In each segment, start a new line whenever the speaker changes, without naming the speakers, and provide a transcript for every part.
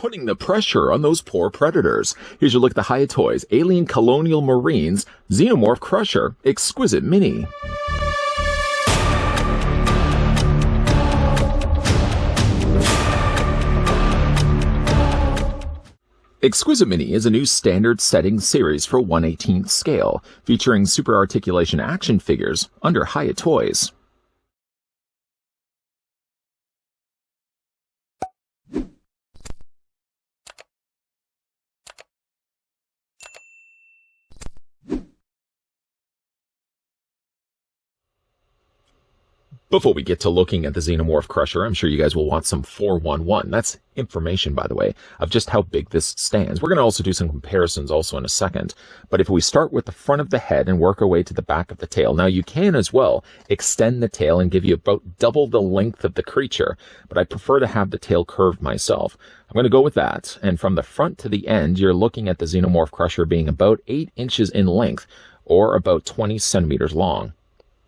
putting the pressure on those poor predators. Here's your look at the Hiya Toys Alien Colonial Marines Xenomorph Crusher Exquisite Mini. Exquisite Mini is a new standard setting series for 1/18th scale, featuring super articulation action figures under Hiya Toys. Before we get to looking at the Xenomorph Crusher, I'm sure you guys will want some 411. That's information, by the way, of just how big this stands. We're going to also do some comparisons also in a second. But if we start with the front of the head and work our way to the back of the tail, now you can as well extend the tail and give you about double the length of the creature, but I prefer to have the tail curved myself. I'm going to go with that. And from the front to the end, you're looking at the Xenomorph Crusher being about 8 inches in length or about 20 centimeters long.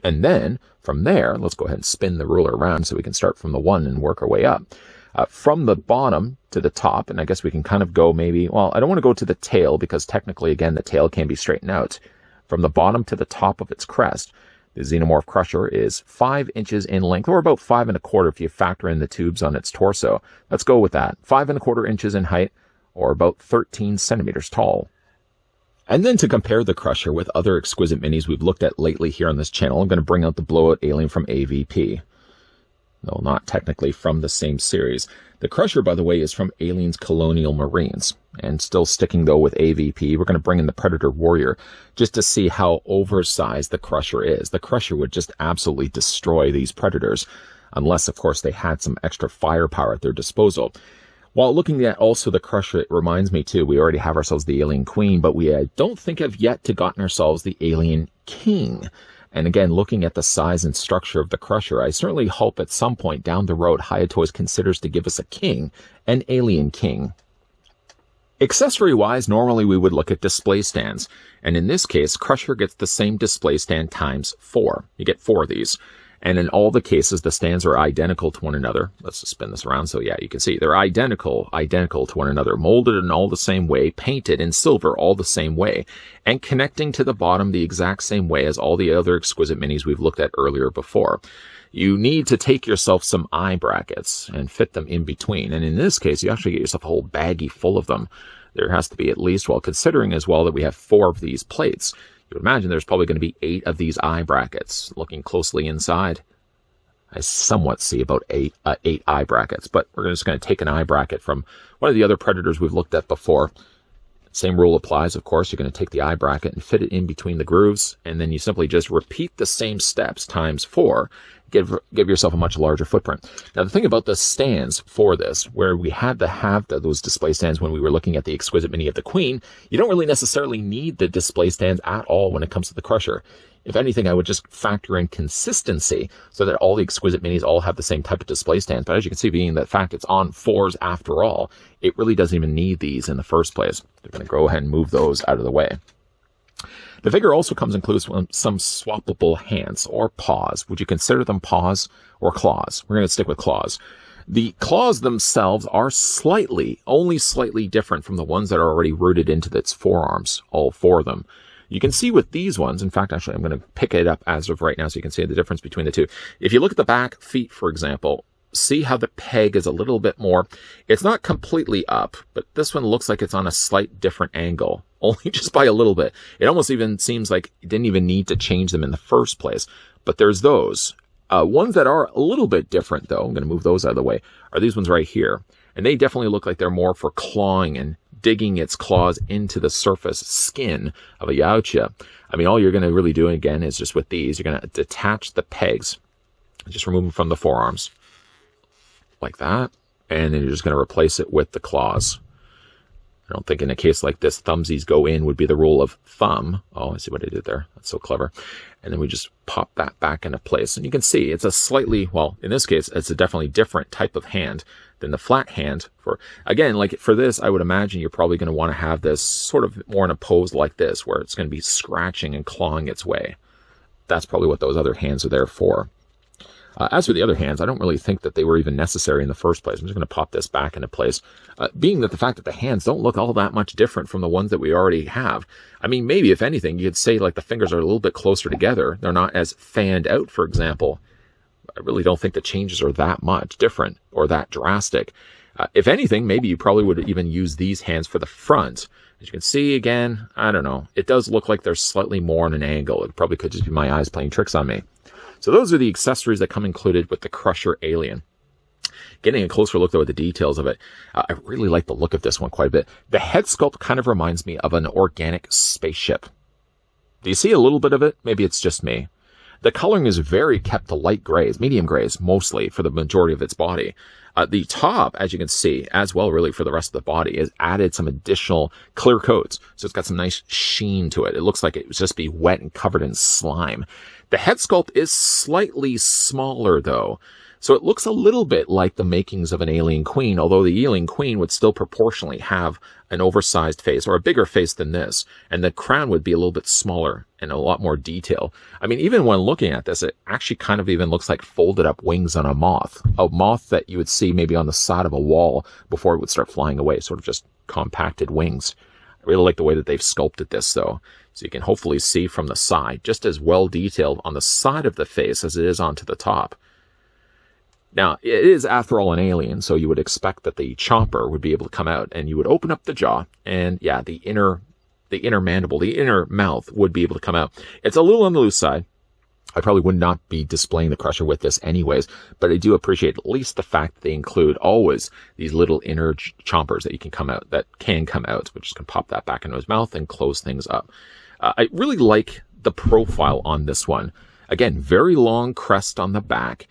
And then, from there, let's go ahead and spin the ruler around so we can start from the 1 and work our way up. From the bottom to the top, and I guess we can kind of go maybe, well, I don't want to go to the tail because technically, again, the tail can be straightened out. From the bottom to the top of its crest, the Xenomorph Crusher is 5 inches in length, or about 5 1/4 if you factor in the tubes on its torso. Let's go with that. 5 1/4 inches in height, or about 13 centimeters tall. And then to compare the Crusher with other Exquisite Minis we've looked at lately here on this channel, I'm going to bring out the Blowout Alien from AVP. No, not technically from the same series. The Crusher, by the way, is from Aliens Colonial Marines. And still sticking, though, with AVP, we're going to bring in the Predator Warrior just to see how oversized the Crusher is. The Crusher would just absolutely destroy these Predators, unless, of course, they had some extra firepower at their disposal. While looking at also the Crusher, it reminds me too, we already have ourselves the Alien Queen, but we don't think have yet to gotten ourselves the Alien King. And again, looking at the size and structure of the Crusher, I certainly hope at some point down the road, Hiya Toys considers to give us a king, an Alien King. Accessory-wise, normally we would look at display stands. And in this case, Crusher gets the same display stand times 4. You get 4 of these. And in all the cases, the stands are identical to one another. Let's just spin this around so, yeah, you can see. They're identical to one another, molded in all the same way, painted in silver all the same way, and connecting to the bottom the exact same way as all the other Exquisite Minis we've looked at earlier before. You need to take yourself some eye brackets and fit them in between. And in this case, you actually get yourself a whole baggie full of them. There has to be at least, well, considering as well that we have 4 of these plates, you would imagine there's probably going to be 8 of these eye brackets. Looking closely inside, I somewhat see about 8 eye brackets, but we're just going to take an eye bracket from one of the other Predators we've looked at before. Same rule applies, of course. You're going to take the eye bracket and fit it in between the grooves, and then you simply just repeat the same steps times 4. Give yourself a much larger footprint. Now, the thing about the stands for this, where we had to have those display stands when we were looking at the Exquisite Mini of the Queen, you don't really necessarily need the display stands at all when it comes to the Crusher. If anything, I would just factor in consistency so that all the Exquisite Minis all have the same type of display stands. But as you can see, being the fact it's on 4s after all, it really doesn't even need these in the first place. They're going to go ahead and move those out of the way. The figure also includes some swappable hands or paws. Would you consider them paws or claws? We're going to stick with claws. The claws themselves are only slightly different from the ones that are already rooted into its forearms, all 4 of them. You can see with these ones, in fact, actually, I'm going to pick it up as of right now so you can see the difference between the two. If you look at the back feet, for example, see how the peg is a little bit more, it's not completely up, but this one looks like it's on a slight different angle, only just by a little bit. It almost even seems like you didn't even need to change them in the first place. But there's those. Ones that are a little bit different, though, I'm going to move those out of the way, are these ones right here. And they definitely look like they're more for clawing and digging its claws into the surface skin of a Yautja. I mean, all you're going to really do, again, is just with these, you're going to detach the pegs, just remove them from the forearms, like that, and then you're just going to replace it with the claws. I don't think in a case like this, thumbsies go in would be the rule of thumb. Oh, I see what I did there. That's so clever. And then we just pop that back into place. And you can see it's a slightly, well, in this case, it's a definitely different type of hand than the flat hand. For again, like for this, I would imagine you're probably going to want to have this sort of more in a pose like this, where it's going to be scratching and clawing its way. That's probably what those other hands are there for. As for the other hands, I don't really think that they were even necessary in the first place. I'm just going to pop this back into place, being that the fact that the hands don't look all that much different from the ones that we already have. I mean, maybe if anything, you could say like the fingers are a little bit closer together. They're not as fanned out, for example. I really don't think the changes are that much different or that drastic. If anything, maybe you probably would even use these hands for the front. As you can see, again, I don't know. It does look like they're slightly more on an angle. It probably could just be my eyes playing tricks on me. So those are the accessories that come included with the Crusher Alien. Getting a closer look, though, at the details of it, I really like the look of this one quite a bit. The head sculpt kind of reminds me of an organic spaceship. Do you see a little bit of it? Maybe it's just me. The coloring is very kept to light grays, medium grays, mostly, for the majority of its body. The top, as you can see, as well really for the rest of the body, is added some additional clear coats. So it's got some nice sheen to it. It looks like it would just be wet and covered in slime. The head sculpt is slightly smaller, though. So it looks a little bit like the makings of an alien queen, although the alien queen would still proportionally have an oversized face, or a bigger face than this, and the crown would be a little bit smaller and a lot more detail. I mean, even when looking at this, it actually kind of even looks like folded up wings on a moth that you would see maybe on the side of a wall before it would start flying away, sort of just compacted wings. I really like the way that they've sculpted this, though. So you can hopefully see from the side, just as well detailed on the side of the face as it is onto the top. Now, it is, after all, an alien, so you would expect that the chomper would be able to come out, and you would open up the jaw, and yeah, the inner mandible, the inner mouth would be able to come out. It's a little on the loose side. I probably would not be displaying the Crusher with this anyways, but I do appreciate at least the fact that they include always these little inner chompers that can come out, which can pop that back into his mouth and close things up. I really like the profile on this one. Again, very long crest on the back.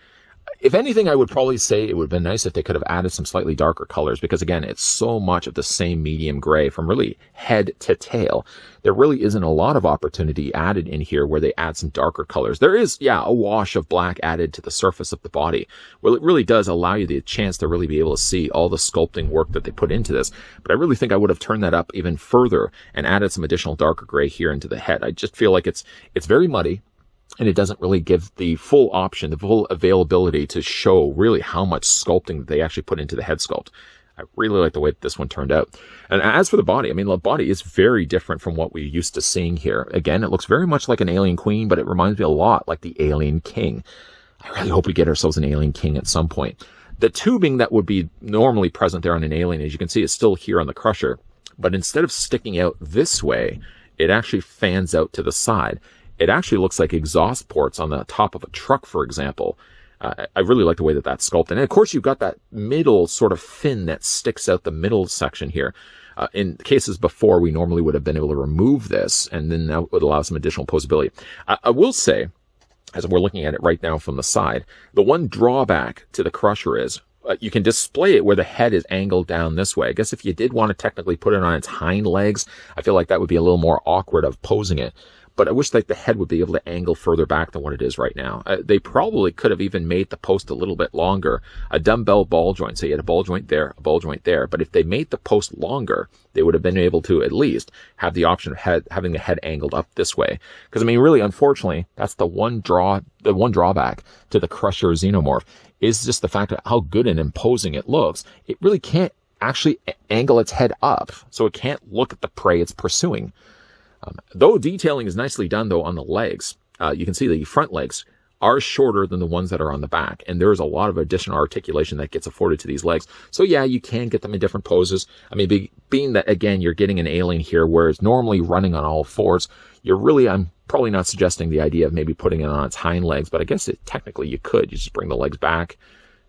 If anything, I would probably say it would have been nice if they could have added some slightly darker colors, because again, it's so much of the same medium gray from really head to tail. There really isn't a lot of opportunity added in here where they add some darker colors. There is, yeah, a wash of black added to the surface of the body. Well, it really does allow you the chance to really be able to see all the sculpting work that they put into this. But I really think I would have turned that up even further and added some additional darker gray here into the head. I just feel like it's very muddy. And it doesn't really give the full option, the full availability to show really how much sculpting they actually put into the head sculpt. I really like the way that this one turned out. And as for the body, I mean, the body is very different from what we're used to seeing here. Again, it looks very much like an alien queen, but it reminds me a lot like the alien king. I really hope we get ourselves an alien king at some point. The tubing that would be normally present there on an alien, as you can see, is still here on the Crusher. But instead of sticking out this way, it actually fans out to the side. It actually looks like exhaust ports on the top of a truck, for example. I really like the way that that's sculpted. And of course, you've got that middle sort of fin that sticks out the middle section here. In cases before, we normally would have been able to remove this, and then that would allow some additional posability. I will say, as we're looking at it right now from the side, the one drawback to the Crusher is you can display it where the head is angled down this way. I guess if you did want to technically put it on its hind legs, I feel like that would be a little more awkward of posing it. But I wish like the head would be able to angle further back than what it is right now. They probably could have even made the post a little bit longer. A dumbbell ball joint. So you had a ball joint there, a ball joint there. But if they made the post longer, they would have been able to at least have the option of having the head angled up this way. Because I mean, really, unfortunately, that's the one drawback to the Crusher Xenomorph is just the fact of how good and imposing it looks. It really can't actually angle its head up, so it can't look at the prey it's pursuing. Though detailing is nicely done, though, on the legs, you can see the front legs are shorter than the ones that are on the back. And there is a lot of additional articulation that gets afforded to these legs. So yeah, you can get them in different poses. I mean, being that, again, you're getting an alien here, whereas normally running on all fours, I'm probably not suggesting the idea of maybe putting it on its hind legs, but I guess technically you could. You just bring the legs back,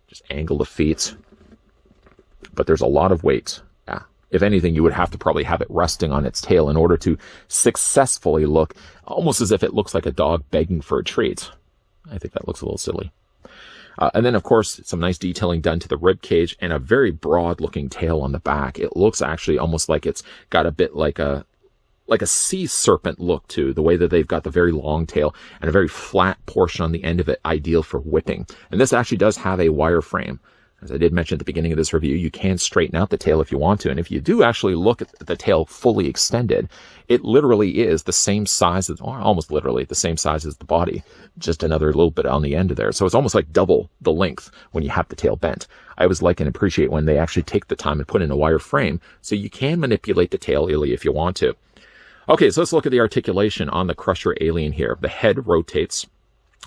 just angle the feet. But there's a lot of weight. Yeah. If anything, you would have to probably have it resting on its tail in order to successfully look almost as if it looks like a dog begging for a treat. I think that looks a little silly. And then, of course, some nice detailing done to the rib cage and a very broad looking tail on the back. It looks actually almost like it's got a bit like a sea serpent look to the way that they've got the very long tail and a very flat portion on the end of it, ideal for whipping. And this actually does have a wireframe As I did mention at the beginning of this review, you can straighten out the tail if you want to. And if you do actually look at the tail fully extended, it literally is the same size, or almost literally the same size as the body, just another little bit on the end of there. So it's almost like double the length when you have the tail bent. I always like and appreciate when they actually take the time and put in a wire frame so you can manipulate the tail really if you want to. Okay, so let's look at the articulation on the Crusher alien here. The head rotates.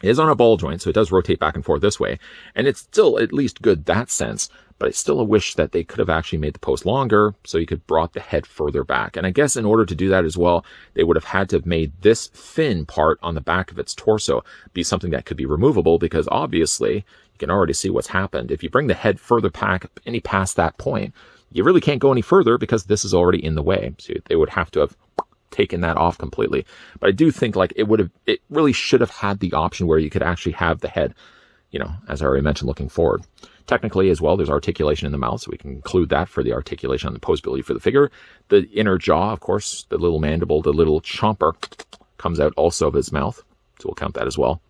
It is on a ball joint, so it does rotate back and forth this way, and it's still at least good that sense, but it's still a wish that they could have actually made the post longer so you could brought the head further back. And I guess in order to do that as well, they would have had to have made this fin part on the back of its torso be something that could be removable, because obviously you can already see what's happened. If you bring the head further back any past that point, you really can't go any further because this is already in the way. So they would have to have taken that off completely. But I do think like it really should have had the option where you could actually have the head, you know, as I already mentioned, looking forward. Technically as well, there's articulation in the mouth, so we can include that for the articulation on the posability for the figure. The inner jaw, of course, the little mandible, the little chomper comes out also of his mouth, so we'll count that as well.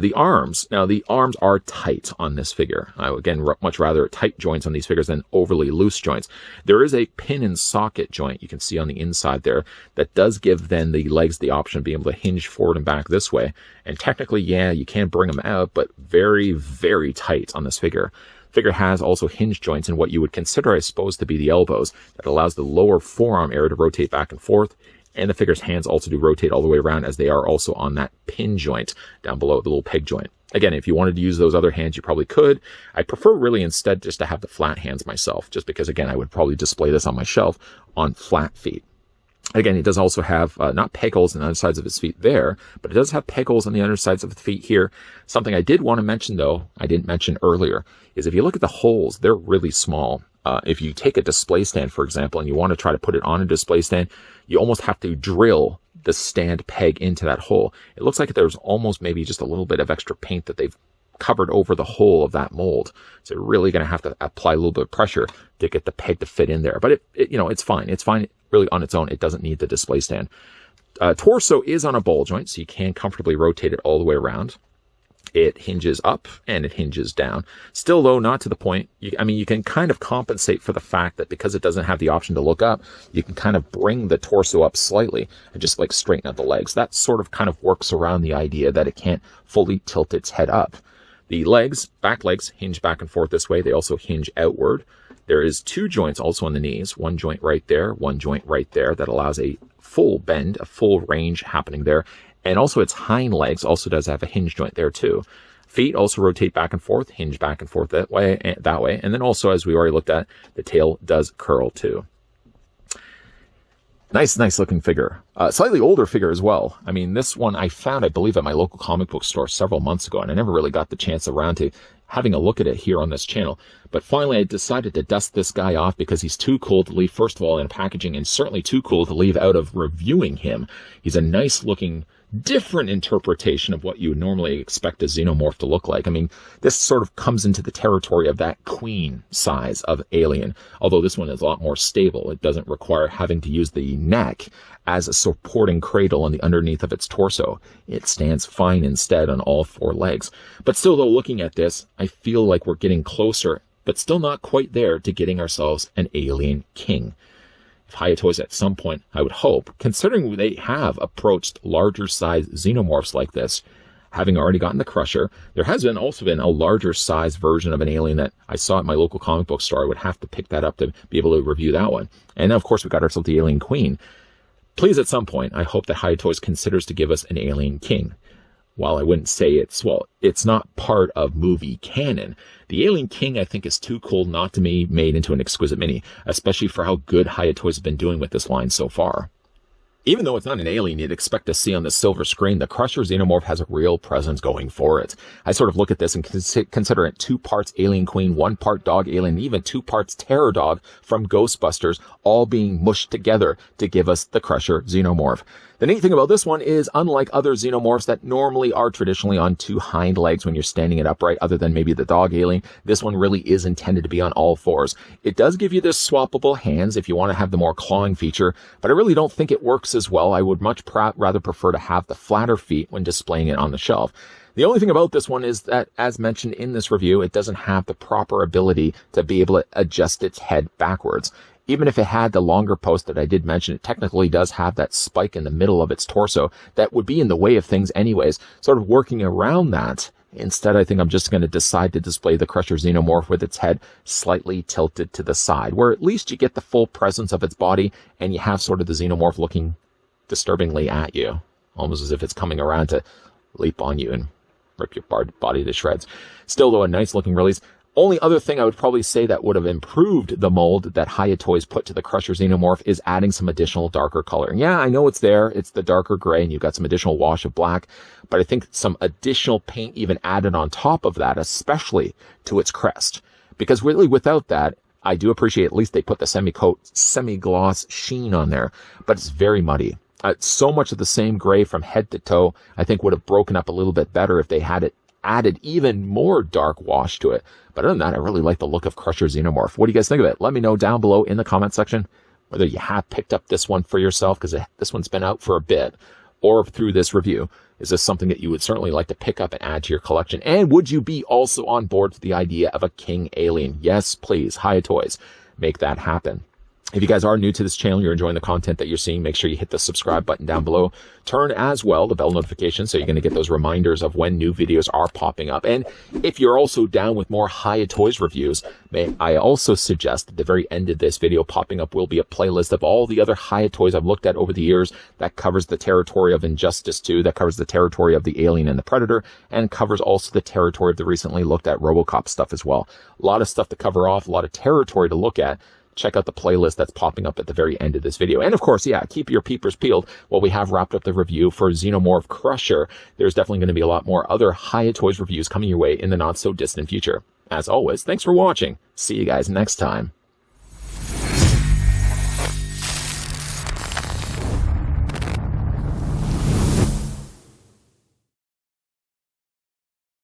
The arms. Now, the arms are tight on this figure. I would, again, much rather tight joints on these figures than overly loose joints. There is a pin and socket joint you can see on the inside there that does give then the legs the option of being able to hinge forward and back this way. And technically, yeah, you can bring them out, but very, very tight on this figure. Figure has also hinge joints in what you would consider, I suppose, to be the elbows that allows the lower forearm area to rotate back and forth. And the figure's hands also do rotate all the way around, as they are also on that pin joint down below, the little peg joint. Again, if you wanted to use those other hands, you probably could. I prefer really instead just to have the flat hands myself, just because, again, I would probably display this on my shelf on flat feet. Again, it does also have not peg holes on the undersides of his feet there, but it does have peg holes on the undersides of the feet here. Something I did want to mention, though, I didn't mention earlier, is if you look at the holes, they're really small. If you take a display stand, for example, and you want to try to put it on a display stand, you almost have to drill the stand peg into that hole. It looks like there's almost maybe just a little bit of extra paint that they've covered over the hole of that mold. So you're really going to have to apply a little bit of pressure to get the peg to fit in there. But you know, it's fine. It's fine really on its own. It doesn't need the display stand. Torso is on a ball joint, so you can comfortably rotate it all the way around. It hinges up and it hinges down. Still, though, not to the point. I mean, you can kind of compensate for the fact that because it doesn't have the option to look up, you can kind of bring the torso up slightly and just like straighten out the legs. That sort of kind of works around the idea that it can't fully tilt its head up. The legs, back legs, hinge back and forth this way. They also hinge outward. There is two joints also on the knees, one joint right there, one joint right there, that allows a full bend, a full range happening there. And also its hind legs also does have a hinge joint there too. Feet also rotate back and forth, hinge back and forth that way. And then also, as we already looked at, the tail does curl too. Nice looking figure. Slightly older figure as well. I mean, this one I found, I believe, at my local comic book store several months ago, and I never really got the chance around to having a look at it here on this channel. But finally, I decided to dust this guy off because he's too cool to leave, first of all, in packaging, and certainly too cool to leave out of reviewing him. He's a nice looking, different interpretation of what you would normally expect a Xenomorph to look like. I mean, this sort of comes into the territory of that queen size of alien, although this one is a lot more stable. It doesn't require having to use the neck as a supporting cradle on the underneath of its torso. It stands fine instead on all four legs. But still, though, looking at this, I feel like we're getting closer, but still not quite there, to getting ourselves an alien king. If Hiya Toys at some point, I would hope, considering they have approached larger size Xenomorphs like this, having already gotten the Crusher, there has also been a larger size version of an alien that I saw at my local comic book store. I would have to pick that up to be able to review that one. And of course, we got ourselves the Alien Queen. Please, at some point, I hope that Hiya Toys considers to give us an Alien King. While I wouldn't say it's not part of movie canon, the Alien King, I think, is too cool not to be made into an Exquisite Mini, especially for how good Hiya Toys have been doing with this line so far. Even though it's not an alien you'd expect to see on the silver screen, the Crusher Xenomorph has a real presence going for it. I sort of look at this and consider it 2 parts Alien Queen, 1 part Dog Alien, even 2 parts Terror Dog from Ghostbusters, all being mushed together to give us the Crusher Xenomorph. The neat thing about this one is, unlike other Xenomorphs that normally are traditionally on 2 hind legs when you're standing it upright, other than maybe the Dog Alien, this one really is intended to be on all 4s. It does give you this swappable hands if you want to have the more clawing feature, but I really don't think it works as well. I would much rather prefer to have the flatter feet when displaying it on the shelf. The only thing about this one is that, as mentioned in this review, it doesn't have the proper ability to be able to adjust its head backwards. Even if it had the longer post that I did mention, it technically does have that spike in the middle of its torso that would be in the way of things anyways. Sort of working around that, instead I think I'm just going to decide to display the Crusher Xenomorph with its head slightly tilted to the side, where at least you get the full presence of its body and you have sort of the Xenomorph looking disturbingly at you, almost as if it's coming around to leap on you and rip your body to shreds. Still, though, a nice looking release. Only other thing I would probably say that would have improved the mold that Hiya Toys put to the Crusher Xenomorph is adding some additional darker color. Yeah, I know it's there. It's the darker gray and you've got some additional wash of black, but I think some additional paint even added on top of that, especially to its crest. Because really without that, I do appreciate at least they put the semi-gloss sheen on there, but it's very muddy. So much of the same gray from head to toe, I think would have broken up a little bit better if they had it added even more dark wash to it. But other than that, I really like the look of Crusher Xenomorph. What do you guys think of it? Let me know down below in the comment section whether you have picked up this one for yourself, because this one's been out for a bit, or through this review. Is this something that you would certainly like to pick up and add to your collection? And would you be also on board with the idea of a king alien? Yes, please. Hiya Toys, make that happen. If you guys are new to this channel, you're enjoying the content that you're seeing, make sure you hit the subscribe button down below. Turn as well the bell notification so you're going to get those reminders of when new videos are popping up. And if you're also down with more Hiya Toys reviews, may I also suggest at the very end of this video popping up will be a playlist of all the other Hiya Toys I've looked at over the years that covers the territory of Injustice 2, that covers the territory of the Alien and the Predator, and covers also the territory of the recently looked at RoboCop stuff as well. A lot of stuff to cover off, a lot of territory to look at. Check out the playlist that's popping up at the very end of this video. And of course, yeah, keep your peepers peeled. While we have wrapped up the review for Xenomorph Crusher, there's definitely going to be a lot more other Hiya Toys reviews coming your way in the not so distant future. As always, thanks for watching. See you guys next time.